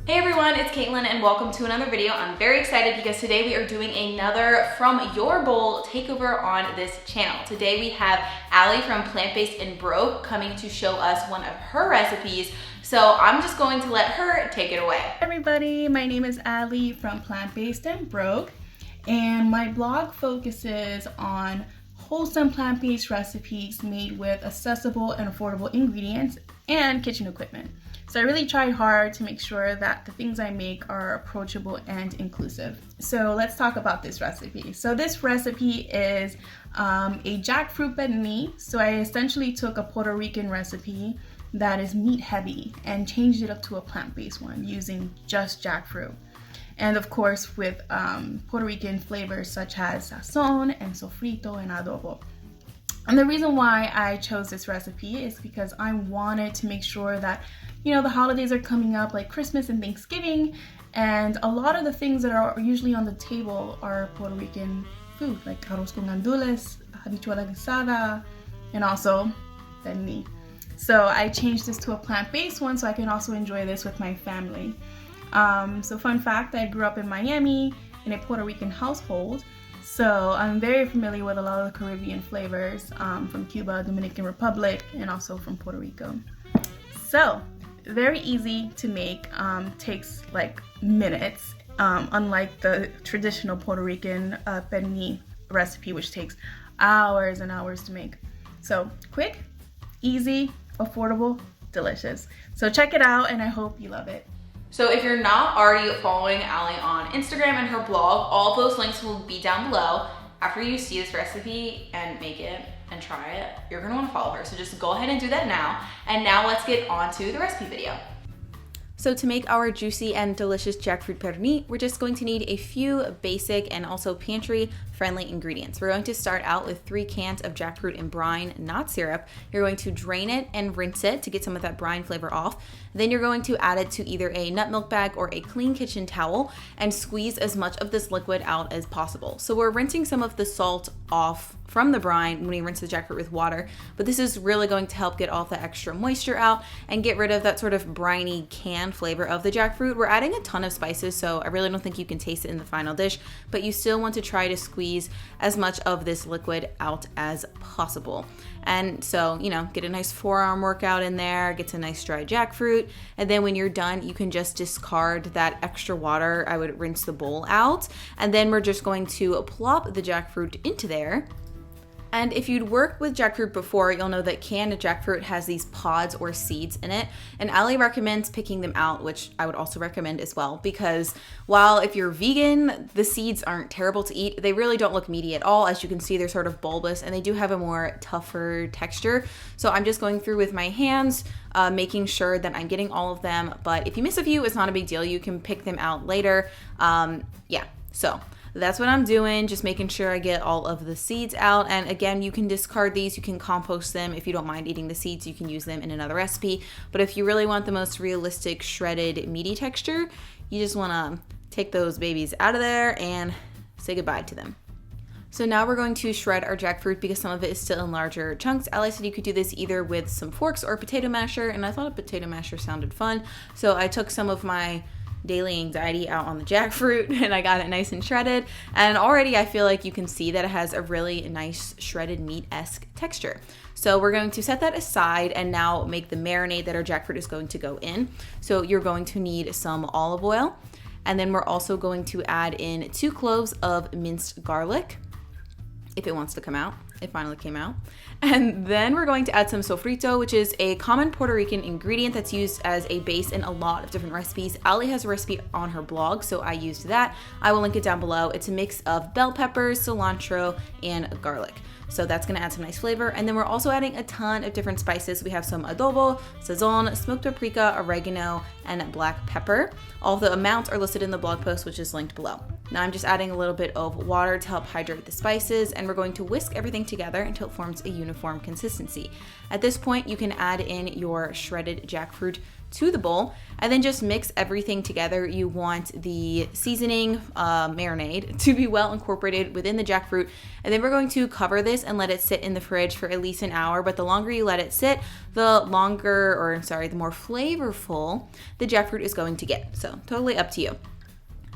Hey everyone, it's Caitlin and welcome to another video. I'm very excited because today we are doing another From Your Bowl takeover on this channel. Today we have Ali from Plant Based and Broke coming to show us one of her recipes. So I'm just going to let her take it away. Hi everybody, my name is Ali from Plant Based and Broke, and my blog focuses on wholesome plant-based recipes made with accessible and affordable ingredients and kitchen equipment. So I really tried hard to make sure that the things I make are approachable and inclusive. So let's talk about this recipe. So this recipe is a jackfruit banh mi. So I essentially took a Puerto Rican recipe that is meat heavy and changed it up to a plant-based one using just jackfruit. And of course with Puerto Rican flavors such as sazon and sofrito and adobo. And the reason why I chose this recipe is because I wanted to make sure that, you know, the holidays are coming up like Christmas and Thanksgiving, and a lot of the things that are usually on the table are Puerto Rican food, like arroz con gandules, habichuela guisada, and also banh mi. So I changed this to a plant-based one so I can also enjoy this with my family. So fun fact, I grew up in Miami in a Puerto Rican household. So I'm very familiar with a lot of the Caribbean flavors from Cuba, Dominican Republic, and also from Puerto Rico. So very easy to make, takes like minutes, unlike the traditional Puerto Rican banh mi recipe, which takes hours and hours to make. So quick, easy, affordable, delicious. So check it out and I hope you love it. So if you're not already following Ali on Instagram and her blog, all those links will be down below. After you see this recipe and make it and try it, you're gonna wanna follow her. So just go ahead and do that now. And now let's get on to the recipe video. So to make our juicy and delicious jackfruit pernil, we're just going to need a few basic and also pantry-friendly ingredients. We're going to start out with 3 cans of jackfruit in brine, not syrup. You're going to drain it and rinse it to get some of that brine flavor off. Then you're going to add it to either a nut milk bag or a clean kitchen towel and squeeze as much of this liquid out as possible. So we're rinsing some of the salt off from the brine when we rinse the jackfruit with water, but this is really going to help get all the extra moisture out and get rid of that sort of briny canned flavor of the jackfruit. We're adding a ton of spices, so I really don't think you can taste it in the final dish, but you still want to try to squeeze as much of this liquid out as possible. And so, you know, get a nice forearm workout in there, get some nice dry jackfruit, and then when you're done, you can just discard that extra water. I would rinse the bowl out, and then we're just going to plop the jackfruit into there. And if you'd worked with jackfruit before, you'll know that canned jackfruit has these pods or seeds in it. And Ali recommends picking them out, which I would also recommend as well, because while if you're vegan, the seeds aren't terrible to eat, they really don't look meaty at all. As you can see, they're sort of bulbous and they do have a more tougher texture. So I'm just going through with my hands, making sure that I'm getting all of them. But if you miss a few, it's not a big deal. You can pick them out later. So that's what I'm doing, just making sure I get all of the seeds out. And again, you can discard these, you can compost them. If you don't mind eating the seeds, you can use them in another recipe. But if you really want the most realistic shredded meaty texture, you just wanna take those babies out of there and say goodbye to them. So now we're going to shred our jackfruit because some of it is still in larger chunks. Ali said you could do this either with some forks or a potato masher, and I thought a potato masher sounded fun. So I took some of my daily anxiety out on the jackfruit and I got it nice and shredded, and already I feel like you can see that it has a really nice shredded meat-esque texture. So we're going to set that aside and now make the marinade that our jackfruit is going to go in. So you're going to need some olive oil, and then we're also going to add in 2 cloves of minced garlic, if it wants to come out. It finally came out. And then we're going to add some sofrito, which is a common Puerto Rican ingredient that's used as a base in a lot of different recipes. Ali has a recipe on her blog, so I used that. I will link it down below. It's a mix of bell peppers, cilantro, and garlic. So that's gonna add some nice flavor. And then we're also adding a ton of different spices. We have some adobo, sazon, smoked paprika, oregano, and black pepper. All of the amounts are listed in the blog post, which is linked below. Now I'm just adding a little bit of water to help hydrate the spices, and we're going to whisk everything together until it forms a uniform consistency. At this point, you can add in your shredded jackfruit to the bowl and then just mix everything together. You want the seasoning marinade to be well incorporated within the jackfruit, and then we're going to cover this and let it sit in the fridge for at least an hour. But the longer you let it sit, the more flavorful the jackfruit is going to get. So totally up to you.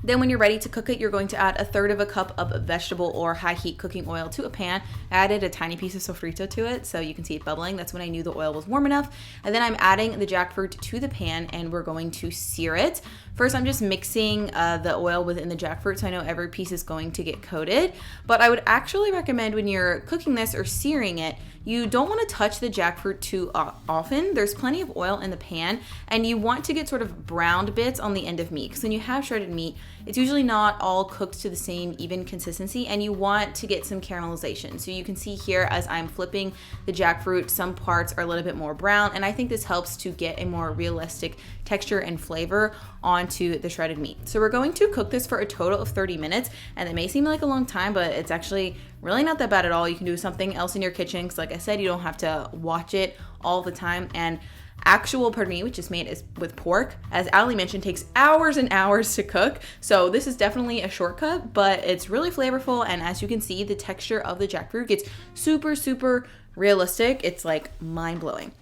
Then when you're ready to cook it, you're going to add 1/3 cup of vegetable or high heat cooking oil to a pan. I added a tiny piece of sofrito to it so you can see it bubbling. That's when I knew the oil was warm enough. And then I'm adding the jackfruit to the pan and we're going to sear it. First, I'm just mixing the oil within the jackfruit so I know every piece is going to get coated. But I would actually recommend when you're cooking this or searing it, you don't want to touch the jackfruit too often. There's plenty of oil in the pan and you want to get sort of browned bits on the end of meat, because when you have shredded meat, it's usually not all cooked to the same even consistency and you want to get some caramelization. So you can see here as I'm flipping the jackfruit, some parts are a little bit more brown, and I think this helps to get a more realistic texture and flavor onto the shredded meat. So we're going to cook this for a total of 30 minutes, and it may seem like a long time, but it's actually really not that bad at all. You can do something else in your kitchen, because like I said, you don't have to watch it all the time. And actual pernil, which is made with pork, as Ali mentioned, takes hours and hours to cook. So this is definitely a shortcut, but it's really flavorful. And as you can see, the texture of the jackfruit gets super, super realistic. It's like mind-blowing.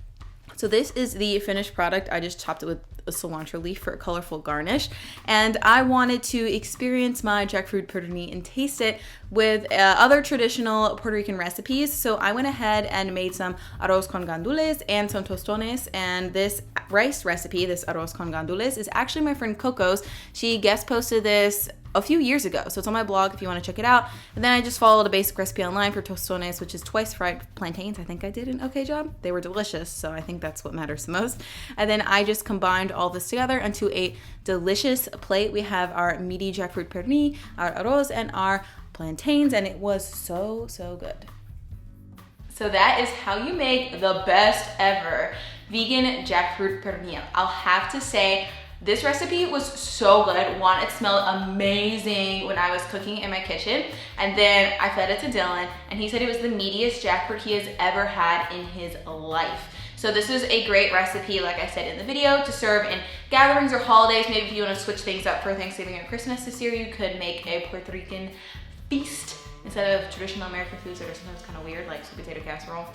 So this is the finished product. I just chopped it with a cilantro leaf for a colorful garnish. And I wanted to experience my jackfruit pernil and taste it with other traditional Puerto Rican recipes. So I went ahead and made some arroz con gandules and some tostones. And this rice recipe, this arroz con gandules, is actually my friend Coco's. She guest posted this a few years ago, so it's on my blog if you want to check it out. And then I just followed a basic recipe online for tostones, which is twice fried plantains. I think I did an okay job. They were delicious, so I think that's what matters the most. And then I just combined all this together into a delicious plate. We have our meaty jackfruit pernil, our arroz, and our plantains, and it was so, so good. So that is how you make the best ever vegan jackfruit pernil. I'll have to say, this recipe was so good. One, it smelled amazing when I was cooking in my kitchen. And then I fed it to Dylan and he said it was the meatiest jackfruit he has ever had in his life. So this is a great recipe, like I said in the video, to serve in gatherings or holidays. Maybe if you want to switch things up for Thanksgiving or Christmas this year, you could make a Puerto Rican feast instead of traditional American foods that are sometimes kind of weird, like sweet potato casserole.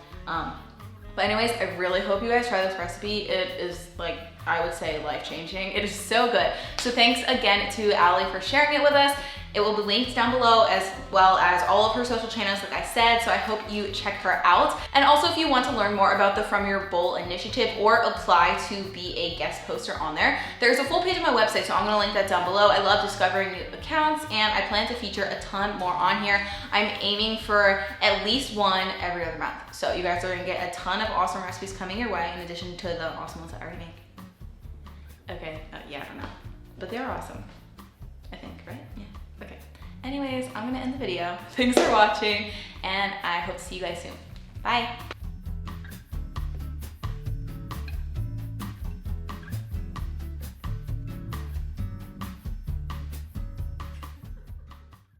But anyways, I really hope you guys try this recipe. It is, like, I would say life-changing. It is so good. So thanks again to Ali for sharing it with us. It will be linked down below, as well as all of her social channels, like I said, so I hope you check her out. And also, if you want to learn more about the From Your Bowl initiative or apply to be a guest poster on there, there's a full page on my website, so I'm gonna link that down below. I love discovering new accounts, and I plan to feature a ton more on here. I'm aiming for at least one every other month. So you guys are gonna get a ton of awesome recipes coming your way, in addition to the awesome ones that I already make. Okay, yeah, I don't know. But they are awesome, I think, right? Yeah. Okay. Anyways, I'm gonna end the video. Thanks for watching, and I hope to see you guys soon. Bye.